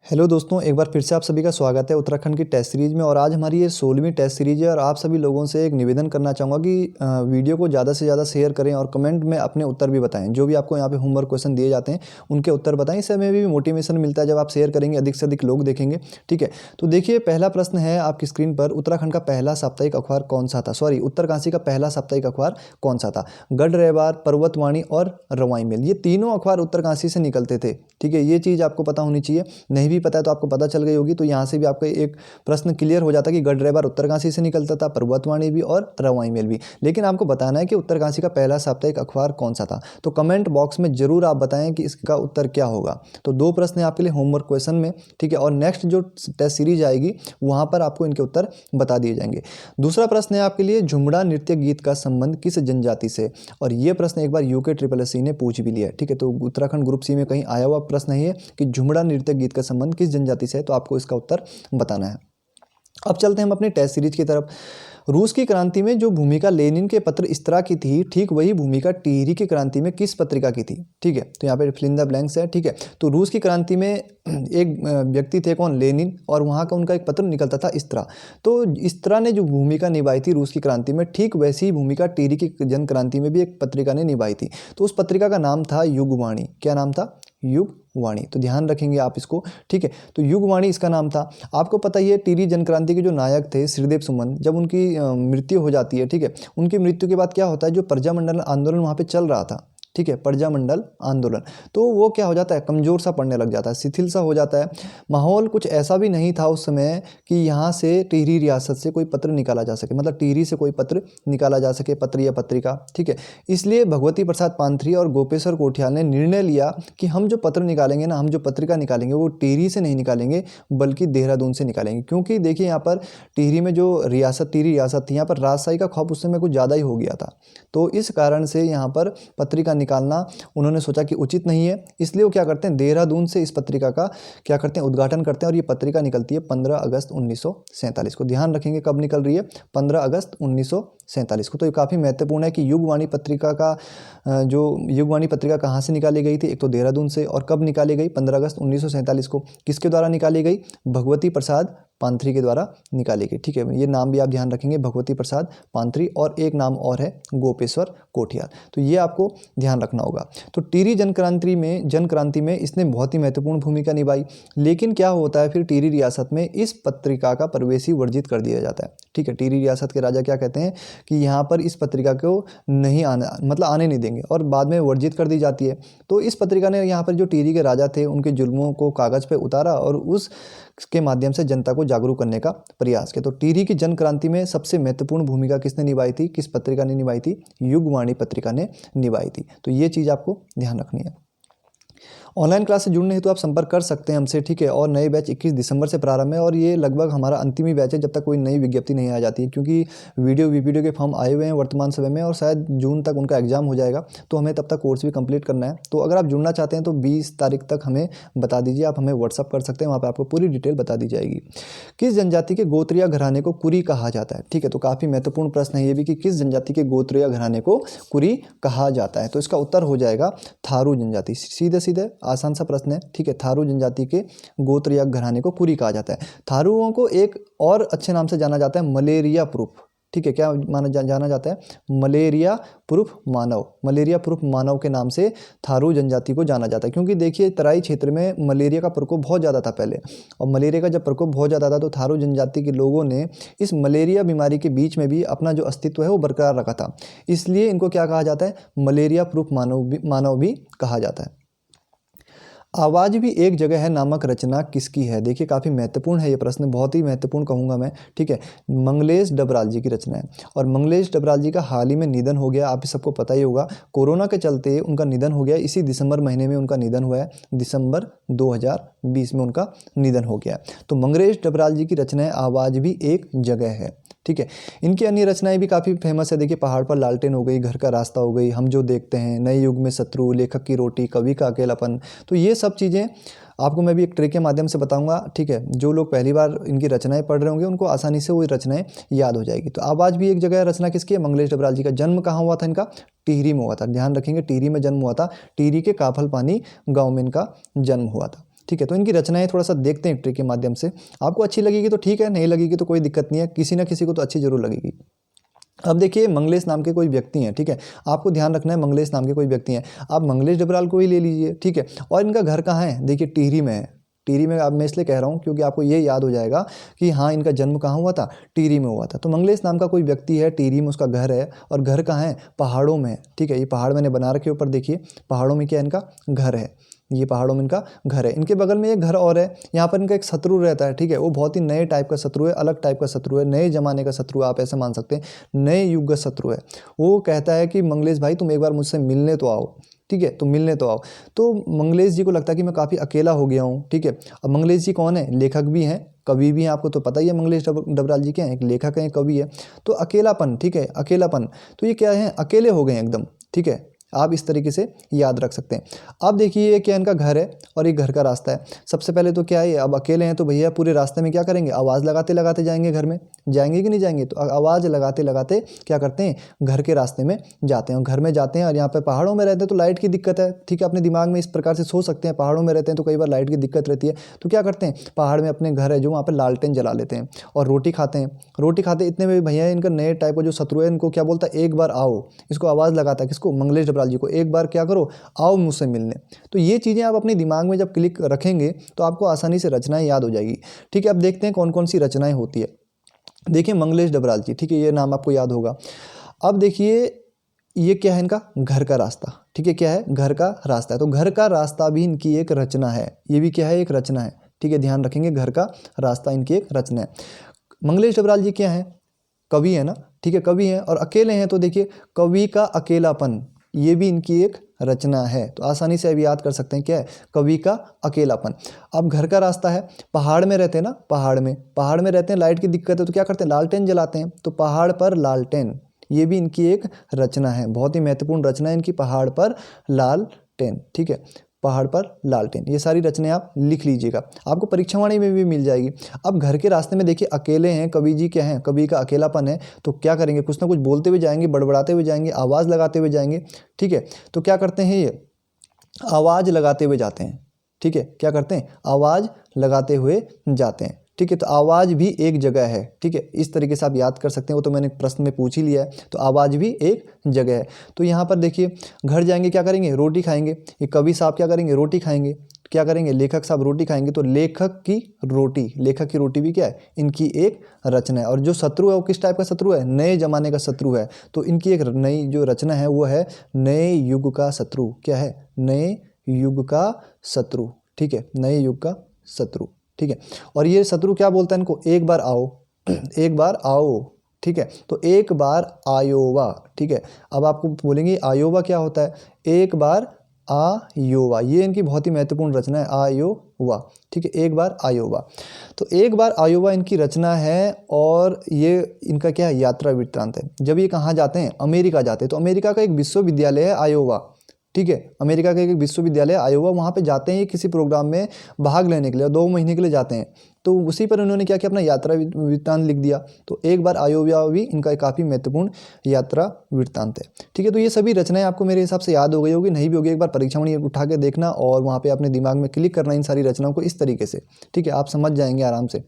Hello दोस्तों, एक बार फिर से आप सभी का स्वागत है उत्तराखंड की टेस्ट सीरीज़ में। और आज हमारी ये 16वीं टेस्ट सीरीज़ है और आप सभी लोगों से एक निवेदन करना चाहूँगा कि वीडियो को ज़्यादा से ज़्यादा शेयर करें और कमेंट में अपने उत्तर भी बताएं। जो भी आपको यहाँ पे होमवर्क क्वेश्चन दिए जाते हैं उनके उत्तर बताएं। इससे हमें भी मोटिवेशन मिलता है जब आप शेयर करेंगे, अधिक से अधिक लोग देखेंगे। ठीक है, तो देखिए पहला प्रश्न है आपकी स्क्रीन पर, उत्तराखंड का पहला साप्ताहिक अखबार कौन सा था? सॉरी, उत्तरकाशी का पहला साप्ताहिक अखबार कौन सा था? गढ़ रहवार, पर्वतवाणी और रवाई मेल, ये तीनों अखबार उत्तरकाशी से निकलते थे। ठीक है, ये चीज़ आपको पता होनी चाहिए। नहीं भी पता है तो आपको पता चल गई होगी। तो यहाँ से भी आपका एक प्रश्न क्लियर हो जाता है कि गढ़ रहवार उत्तरकाशी से निकलता था, पर्वतवाणी भी और रवाई मेल भी। लेकिन आपको बताना है कि उत्तरकाशी का पहला साप्ताहिक अखबार कौन सा था। तो कमेंट बॉक्स में जरूर आप बताएं कि इसका उत्तर क्या होगा। तो दो प्रश्न है आपके लिए होमवर्क क्वेश्चन में। ठीक है, और नेक्स्ट जो टेस्ट सीरीज आएगी वहां पर आपको इनके उत्तर बता दिए जाएंगे। दूसरा प्रश्न है आपके लिए, झुमड़ा नृत्य गीत का संबंध किस जनजाति से? और ये प्रश्न एक बार यूके SSC ने पूछ भी लिया है। ठीक है, तो उत्तराखंड ग्रुप सी में कहीं आया हुआ प्रश्न है ये कि झुमड़ा नृत्य गीत का संबंध किस जनजाति से है। तो आपको इसका उत्तर बताना है। अब चलते हैं हम अपनी टेस्ट सीरीज की तरफ। रूस की क्रांति में जो भूमिका लेनिन के पत्र इस तरह की थी, ठीक वही भूमिका टिहरी की क्रांति में किस पत्रिका की थी? ठीक है, तो यहाँ पे फिल इन द ब्लैंक्स है। ठीक है, तो रूस की क्रांति में एक व्यक्ति थे, कौन? लेनिन, और वहाँ का उनका एक पत्र निकलता था इस तरह। तो इस तरह ने जो भूमिका निभाई थी रूस की क्रांति में, ठीक वैसी ही भूमिका टिहरी की जन क्रांति में भी एक पत्रिका ने निभाई थी। तो उस पत्रिका का नाम था युगवाणी। क्या नाम था? युगवाणी। तो ध्यान रखेंगे आप इसको। ठीक है, तो युगवाणी इसका नाम था। आपको पता ही है टिहरी जनक्रांति के जो नायक थे श्रीदेव सुमन, जब उनकी मृत्यु हो जाती है, ठीक है, उनकी मृत्यु के बाद क्या होता है, जो प्रजामंडल आंदोलन वहाँ पे चल रहा था, ठीक है, प्रजामंडल आंदोलन, तो वो क्या हो जाता है, कमज़ोर सा पड़ने लग जाता है, शिथिल सा हो जाता है। माहौल कुछ ऐसा भी नहीं था उस समय कि यहाँ से टिहरी रियासत से कोई पत्र निकाला जा सके, मतलब टिहरी से कोई पत्र निकाला जा सके, पत्र या पत्रिका। ठीक है, इसलिए भगवती प्रसाद पांथरी और गोपेश्वर कोठियाल ने निर्णय लिया कि हम जो पत्र निकालेंगे ना, हम जो पत्रिका निकालेंगे वो टिहरी से नहीं निकालेंगे बल्कि देहरादून से निकालेंगे। क्योंकि देखिए यहाँ पर टिहरी में जो रियासत, टिहरी रियासत थी, यहाँ पर राजशाही का खौफ उस समय कुछ ज़्यादा ही हो गया था। तो इस कारण से यहाँ पर पत्रिका निकालना उन्होंने सोचा कि उचित नहीं है। इसलिए वो क्या करते हैं, देहरादून से इस पत्रिका का क्या करते हैं, उद्घाटन करते हैं। और ये पत्रिका निकलती है 15 अगस्त 1947 को। ध्यान रखेंगे कब निकल रही है, 15 अगस्त 1947 को। तो ये काफ़ी महत्वपूर्ण है कि युगवाणी पत्रिका का जो युगवाणी पत्रिका कहाँ से निकाली गई थी, एक तो देहरादून से, और कब निकाली गई, 15 अगस्त 1947 को। किसके द्वारा निकाली गई? भगवती प्रसाद पांथरी के द्वारा निकाली गई। ठीक है, ये नाम भी आप ध्यान रखेंगे, भगवती प्रसाद पांथरी, और एक नाम और है गोपेश्वर कोठियाल। तो ये आपको ध्यान रखना होगा। तो टिहरी जनक्रांति में इसने बहुत ही महत्वपूर्ण भूमिका निभाई। लेकिन क्या होता है फिर, टिहरी रियासत में इस पत्रिका का प्रवेश ही वर्जित कर दिया जाता है। ठीक है, टिहरी रियासत के राजा क्या कहते हैं कि यहाँ पर इस पत्रिका को नहीं आना, मतलब आने नहीं देंगे, और बाद में वर्जित कर दी जाती है। तो इस पत्रिका ने यहाँ पर जो टिहरी के राजा थे उनके जुल्मों को कागज़ पे उतारा और उसके माध्यम से जनता को जागरूक करने का प्रयास किया। तो टिहरी की जन क्रांति में सबसे महत्वपूर्ण भूमिका किसने निभाई थी, किस पत्रिका ने निभाई थी? युगवाणी पत्रिका ने निभाई थी। तो ये चीज़ आपको ध्यान रखनी है। ऑनलाइन क्लास से जुड़ने हेतु आप संपर्क कर सकते हैं हमसे। ठीक है, और नए बैच 21 दिसंबर से प्रारंभ है, और ये लगभग हमारा अंतिम ही बैच है जब तक कोई नई विज्ञप्ति नहीं आ जाती है। क्योंकि वीडियो के फॉर्म आए हुए हैं वर्तमान समय में, और शायद जून तक उनका एग्जाम हो जाएगा, तो हमें तब तक कोर्स भी कंप्लीट करना है। तो अगर आप जुड़ना चाहते हैं तो 20 तारीख तक हमें बता दीजिए, आप हमें व्हाट्सअप कर सकते हैं, वहाँ पर आपको पूरी डिटेल बता दी जाएगी। किस जनजाति के गोत्रीय घराने को कुरी कहा जाता है? ठीक है, तो काफ़ी महत्वपूर्ण प्रश्न है ये भी कि किस जनजाति के गोत्रीय घराने को कुरी कहा जाता है। तो इसका उत्तर हो जाएगा थारू जनजाति। सीधे सीधे आसान सा प्रश्न है। ठीक है, थारू जनजाति के गोत्र या घराने को कुरी कहा जाता है। थारूओं को एक और अच्छे नाम से जाना जाता है, मलेरिया प्रूफ। ठीक है, क्या जाना जाता है? मलेरिया प्रूफ मानव। मलेरिया प्रूफ मानव के नाम से थारू जनजाति को जाना जाता है। क्योंकि देखिए तराई क्षेत्र में मलेरिया का प्रकोप बहुत ज़्यादा था पहले, और मलेरिया का जब प्रकोप बहुत ज़्यादा था तो थारू जनजाति के लोगों ने इस मलेरिया बीमारी के बीच में भी अपना जो अस्तित्व है वो बरकरार रखा था। इसलिए इनको क्या कहा जाता है? मलेरिया प्रूफ मानव भी कहा जाता है। आवाज़ भी एक जगह है नामक रचना किसकी है? देखिए काफ़ी महत्वपूर्ण है ये प्रश्न, बहुत ही महत्वपूर्ण कहूँगा मैं। ठीक है, मंगलेश डबराल जी की रचना है, और मंगलेश डबराल जी का हाल ही में निधन हो गया। आप सबको पता ही होगा, कोरोना के चलते उनका निधन हो गया। इसी दिसंबर महीने में उनका निधन हुआ है, दिसंबर 2020 में उनका निधन हो गया। तो मंगलेश डबराल जी की रचना है आवाज़ भी एक जगह है। ठीक है, इनकी अन्य रचनाएं भी काफ़ी फेमस है। देखिए पहाड़ पर लालटेन हो गई, घर का रास्ता हो गई, हम जो देखते हैं, नए युग में शत्रु, लेखक की रोटी, कवि का अकेलापन। तो ये सब चीज़ें आपको मैं भी एक ट्रिक के माध्यम से बताऊंगा। ठीक है, जो लोग पहली बार इनकी रचनाएं पढ़ रहे होंगे उनको आसानी से वो रचनाएं याद हो जाएगी। तो आवाज़ भी एक जगह रचना किसकी है? मंगलेश डबराल जी का। जन्म कहाँ हुआ था इनका? टिहरी में हुआ था। ध्यान रखेंगे, टिहरी में जन्म हुआ था। टिहरी के काफल पानी गाँव में इनका जन्म हुआ था। ठीक है। तो इनकी रचनाएं थोड़ा सा देखते हैं ट्रिक के माध्यम से, आपको अच्छी लगेगी तो ठीक है, नहीं लगेगी तो कोई दिक्कत नहीं है, किसी ना किसी को तो अच्छी जरूर लगेगी। अब देखिए मंगलेश नाम के कोई व्यक्ति हैं, ठीक है, आपको ध्यान रखना है मंगलेश नाम के कोई व्यक्ति हैं, आप मंगलेश डबराल को ही ले लीजिए, ठीक है। और इनका घर कहाँ है, देखिए टिहरी में है। टिहरी में, अब मैं इसलिए कह रहा हूँ क्योंकि आपको ये याद हो जाएगा कि हाँ इनका जन्म कहाँ हुआ था, टिहरी में हुआ था। तो मंगलेश नाम का कोई व्यक्ति है, टिहरी में उसका घर है, और घर कहाँ है, पहाड़ों में है, ठीक है। ये पहाड़ मैंने बना रखे ऊपर, देखिए पहाड़ों में क्या इनका घर है, ये पहाड़ों में इनका घर है। इनके बगल में एक घर और है, यहाँ पर इनका एक शत्रु रहता है, ठीक है। वो बहुत ही नए टाइप का शत्रु है, अलग टाइप का शत्रु है, नए जमाने का शत्रु है, आप ऐसे मान सकते हैं, नए युग का शत्रु है। वो कहता है कि मंगलेश भाई तुम एक बार मुझसे मिलने तो आओ, ठीक है, तो मिलने तो आओ। तो मंगलेश जी को लगता है कि मैं काफ़ी अकेला हो गया हूँ, ठीक है। अब मंगलेश जी कौन है, लेखक भी हैं, कवि भी हैं, आपको तो पता ही है मंगलेश डबराल जी क्या हैं, एक लेखक हैं, कवि है। तो अकेलापन, ठीक है, अकेलापन, तो ये क्या है, अकेले हो गए हैं एकदम, ठीक है। आप इस तरीके से याद रख सकते हैं। अब देखिए ये क्या इनका घर है और एक घर का रास्ता है। सबसे पहले तो क्या है, अब अकेले हैं तो भैया पूरे रास्ते में क्या करेंगे, आवाज़ लगाते लगाते जाएंगे, घर में जाएंगे कि नहीं जाएंगे, तो आवाज़ लगाते लगाते क्या करते हैं, घर के रास्ते में जाते हैं। घर में जाते हैं और यहाँ पे पहाड़ों में रहते हैं तो लाइट की दिक्कत है, ठीक है। अपने दिमाग में इस प्रकार से सोच सकते हैं, पहाड़ों में रहते हैं तो कई बार लाइट की दिक्कत रहती है, तो क्या करते हैं, पहाड़ में अपने घर है जो वहाँ पर लालटेन जला लेते हैं और रोटी खाते हैं। रोटी खाते इतने में भैया इनका नए टाइप का जो शत्रु है इनको क्या बोलता है, एक बार आओ, इसको आवाज़ लगाता है, किसको, मंगलेश डबराल जी को, एक बार क्या करो, आओ मुझसे मिलने। तो ये चीज़ें आप अपने दिमाग में जब क्लिक रखेंगे तो आपको आसानी से रचनाएं याद हो जाएगी, ठीक है। अब देखते हैं कौन कौन सी रचनाएं होती है। देखिए मंगलेश डबराल जी, ठीक है, ये नाम आपको याद होगा। अब देखिए ये क्या है, इनका घर का रास्ता, ठीक है, क्या है, घर का रास्ता है। तो घर का रास्ता भी इनकी एक रचना है, ये भी क्या है, एक रचना है, ठीक है, ध्यान रखेंगे, घर का रास्ता इनकी एक रचना है। मंगलेश डबराल जी क्या है, कवि है ना, ठीक है, कवि हैं और अकेले हैं, तो देखिए कवि का अकेलापन, ये भी इनकी एक रचना है। तो आसानी से अभी याद कर सकते हैं क्या है, कवि का अकेलापन। अब घर का रास्ता है, पहाड़ में रहते हैं ना, पहाड़ में रहते हैं, लाइट की दिक्कत है तो क्या करते हैं, लालटेन जलाते हैं, तो पहाड़ पर लालटेन, ये भी इनकी एक रचना है, बहुत ही महत्वपूर्ण रचना है इनकी, पहाड़ पर लालटेन, ठीक है, पहाड़ पर लालटेन। ये सारी रचनाएं आप लिख लीजिएगा, आपको परीक्षावाणी में भी मिल जाएगी। अब घर के रास्ते में देखिए अकेले हैं, कवि जी क्या हैं, कवि का अकेलापन है, तो क्या करेंगे, कुछ ना कुछ बोलते हुए जाएंगे, बड़बड़ाते हुए जाएंगे, आवाज़ लगाते हुए जाएंगे, ठीक है। तो क्या करते हैं, ये आवाज़ लगाते हुए जाते हैं, ठीक है, क्या करते हैं, आवाज़ लगाते हुए जाते हैं, ठीक है। तो आवाज़ भी एक जगह है, ठीक है, इस तरीके से आप याद कर सकते हैं, वो तो मैंने प्रश्न में पूछ ही लिया है। तो आवाज़ भी एक जगह है। तो यहाँ पर देखिए घर जाएंगे, क्या करेंगे, रोटी खाएंगे, ये कवि साहब क्या करेंगे, रोटी खाएंगे, क्या करेंगे, लेखक साहब रोटी खाएंगे, तो लेखक की रोटी भी क्या है, इनकी एक रचना है। और जो शत्रु है वो किस टाइप का शत्रु है, नए जमाने का शत्रु है, तो इनकी एक नई जो रचना है वो है नए युग का शत्रु, क्या है, नए युग का शत्रु, ठीक है, नए युग का शत्रु, ठीक है। और ये शत्रु क्या बोलता है इनको, एक बार आओ, एक बार आओ, ठीक है। तो एक बार आयोवा, ठीक है। अब आपको बोलेंगे आयोवा क्या होता है, एक बार आयोवा, ये इनकी बहुत ही महत्वपूर्ण रचना है, आयोवा, ठीक है, एक बार आयोवा। तो एक बार आयोवा इनकी रचना है और ये इनका क्या है, यात्रा वृत्तांत है। जब ये कहाँ जाते हैं, अमेरिका जाते हैं, तो अमेरिका का एक विश्वविद्यालय है आयोवा, ठीक है, अमेरिका का एक विश्वविद्यालय आयोवा, वहाँ पे जाते हैं ये किसी प्रोग्राम में भाग लेने के लिए, 2 महीने के लिए जाते हैं। तो उसी पर उन्होंने क्या किया, अपना यात्रा वृत्तांत लिख दिया। तो एक बार आयोवा भी इनका काफ़ी महत्वपूर्ण यात्रा वृत्तांत है, ठीक है। तो ये सभी रचनाएं आपको मेरे हिसाब से याद हो गई होगी, नहीं भी होगी एक बार परीक्षा में उठा के देखना और वहाँ पर अपने दिमाग में क्लिक करना इन सारी रचनाओं को इस तरीके से, ठीक है, आप समझ जाएंगे आराम से।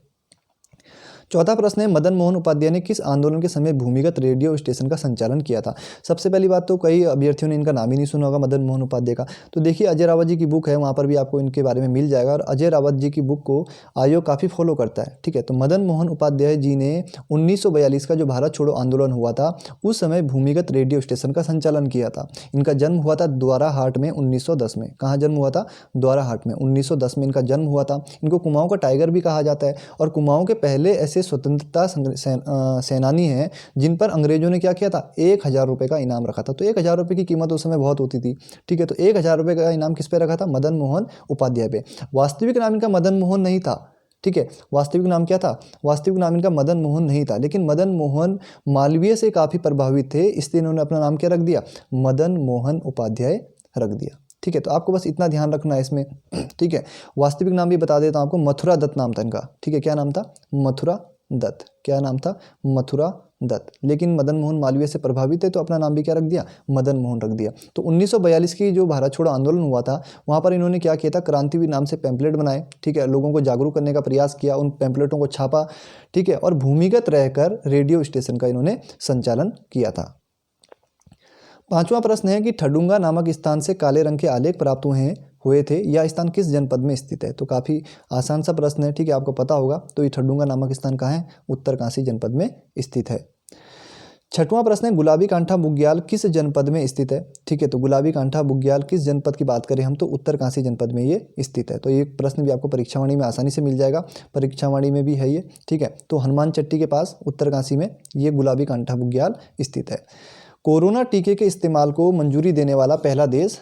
चौथा प्रश्न है, मदन मोहन उपाध्याय ने किस आंदोलन के समय भूमिगत रेडियो स्टेशन का संचालन किया था। सबसे पहली बात तो कई अभ्यर्थियों ने इनका नाम ही नहीं सुना होगा, मदन मोहन उपाध्याय का। तो देखिए अजय रावत जी की बुक है, वहाँ पर भी आपको इनके बारे में मिल जाएगा, और अजय रावत जी की बुक को आयोग काफ़ी फॉलो करता है, ठीक है। तो मदन मोहन उपाध्याय जी ने 1942 का जो भारत छोड़ो आंदोलन हुआ था उस समय भूमिगत रेडियो स्टेशन का संचालन किया था। इनका जन्म हुआ था द्वाराहाट में 1910 में। कहाँ जन्म हुआ था, द्वाराहाट में, 1910 में इनका जन्म हुआ था। इनको कुमाऊं का टाइगर भी कहा जाता है, और कुमाऊं के पहले ऐसे स्वतंत्रता सेनानी हैं जिन पर अंग्रेजों ने क्या किया था, 1000 रुपये का इनाम रखा था। तो 1000 रुपये की कीमत उस समय बहुत होती थी, ठीक है। तो 1000 रुपये का इनाम किस पे रखा था, मदन मोहन उपाध्याय पे। वास्तविक नाम इनका मदन मोहन नहीं था, ठीक है, वास्तविक नाम क्या था, वास्तविक नाम इनका मदन मोहन नहीं था, लेकिन मदन मोहन मालवीय से काफ़ी प्रभावित थे, इसलिए इन्होंने अपना नाम क्या रख दिया, मदन मोहन उपाध्याय रख दिया, ठीक है। तो आपको बस इतना ध्यान रखना है इसमें, ठीक है। वास्तविक नाम भी बता देता हूँ आपको, मथुरा दत्त नाम था इनका, ठीक है, क्या नाम था, मथुरा दत्त। क्या नाम था? मथुरा दत्त। लेकिन मदन मोहन मालवीय से प्रभावित है तो अपना नाम भी क्या रख दिया? मदन मोहन रख दिया। तो 1942 की जो भारत छोड़ो आंदोलन हुआ था वहाँ पर इन्होंने क्या किया था? क्रांतिवीर नाम से पैम्पलेट बनाए, ठीक है, लोगों को जागरूक करने का प्रयास किया, उन पैम्पलेटों को छापा, ठीक है, और भूमिगत रहकर रेडियो स्टेशन का इन्होंने संचालन किया था। पांचवा प्रश्न है कि ठडुंगा नामक स्थान से काले रंग के आलेख प्राप्त हुए थे, यह स्थान किस जनपद में स्थित है? तो काफ़ी आसान सा प्रश्न है, ठीक है, आपको पता होगा। तो ये ठडुंगा नामक स्थान कहाँ है? उत्तरकाशी जनपद में स्थित है। छठवां प्रश्न है गुलाबी कांठा बुग्याल किस जनपद में स्थित है? ठीक है, तो गुलाबी कांठा बुग्याल किस जनपद की बात करें हम तो उत्तरकाशी जनपद में ये स्थित है। तो ये प्रश्न भी आपको परीक्षावाणी में आसानी से मिल जाएगा, परीक्षावाणी में भी है ये, ठीक है। तो हनुमान चट्टी के पास उत्तरकाशी में ये गुलाबी कांठा बुग्याल स्थित है। कोरोना टीके के इस्तेमाल को मंजूरी देने वाला पहला देश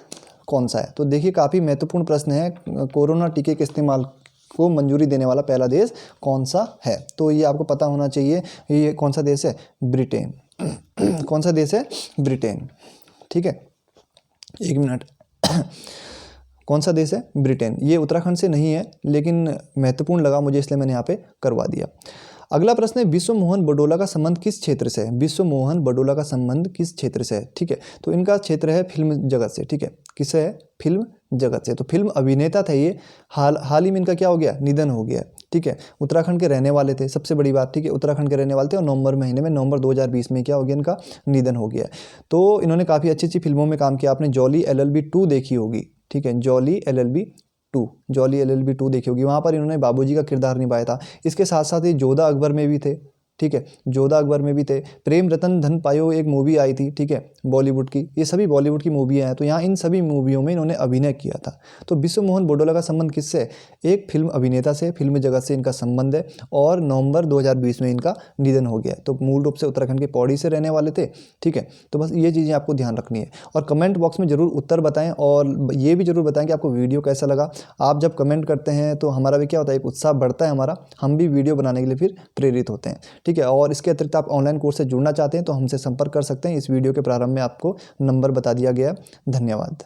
कौन सा है? तो देखिए काफ़ी महत्वपूर्ण प्रश्न है, कोरोना टीके के इस्तेमाल को मंजूरी देने वाला पहला देश कौन सा है? तो ये आपको पता होना चाहिए, ये कौन सा देश है? ब्रिटेन। कौन सा देश है? ब्रिटेन, ठीक है, एक मिनट। कौन सा देश है? ब्रिटेन। ये उत्तराखंड से नहीं है लेकिन महत्वपूर्ण लगा मुझे इसलिए मैंने यहाँ पे करवा दिया। अगला प्रश्न है विश्व मोहन बडोला का संबंध किस क्षेत्र से है? विश्व मोहन बडोला का संबंध किस क्षेत्र से है? ठीक है, तो इनका क्षेत्र है फिल्म जगत से, ठीक है, किससे है? फिल्म जगत से। तो फिल्म अभिनेता थे ये, हाल ही में इनका क्या हो गया? निधन हो गया, ठीक है। उत्तराखंड के रहने वाले थे, सबसे बड़ी बात, ठीक है, उत्तराखंड के रहने वाले थे और नवंबर महीने में, नवंबर 2020 में क्या हो गया? इनका निधन हो गया। तो इन्होंने काफ़ी अच्छी अच्छी फिल्मों में काम किया। आपने जॉली LLB 2 देखी होगी, ठीक है, जॉली LLB 2 देखी होगी, वहाँ पर इन्होंने बाबूजी का किरदार निभाया था। इसके साथ साथ ये जोधा अकबर में भी थे, ठीक है, जोधा अकबर में भी थे। प्रेम रतन धन पायो एक मूवी आई थी, ठीक है, बॉलीवुड की, ये सभी बॉलीवुड की मूवियाँ हैं। तो यहाँ इन सभी मूवियों में इन्होंने अभिनय किया था। तो विश्व मोहन बडोला का संबंध किससे? एक फिल्म अभिनेता से, फिल्म जगत से इनका संबंध है और नवंबर 2020 में इनका निधन हो गया। तो मूल रूप से उत्तराखंड के पौड़ी से रहने वाले थे, ठीक है। तो बस ये चीज़ें आपको ध्यान रखनी है और कमेंट बॉक्स में ज़रूर उत्तर बताएं और ये भी ज़रूर बताएं कि आपको वीडियो कैसा लगा। आप जब कमेंट करते हैं तो हमारा भी क्या होता है? एक उत्साह बढ़ता है हमारा, हम भी वीडियो बनाने के लिए फिर प्रेरित होते हैं, ठीक है। और इसके अतिरिक्त आप ऑनलाइन कोर्स से जुड़ना चाहते हैं तो हमसे संपर्क कर सकते हैं। इस वीडियो के प्रारंभ में आपको नंबर बता दिया गया। धन्यवाद।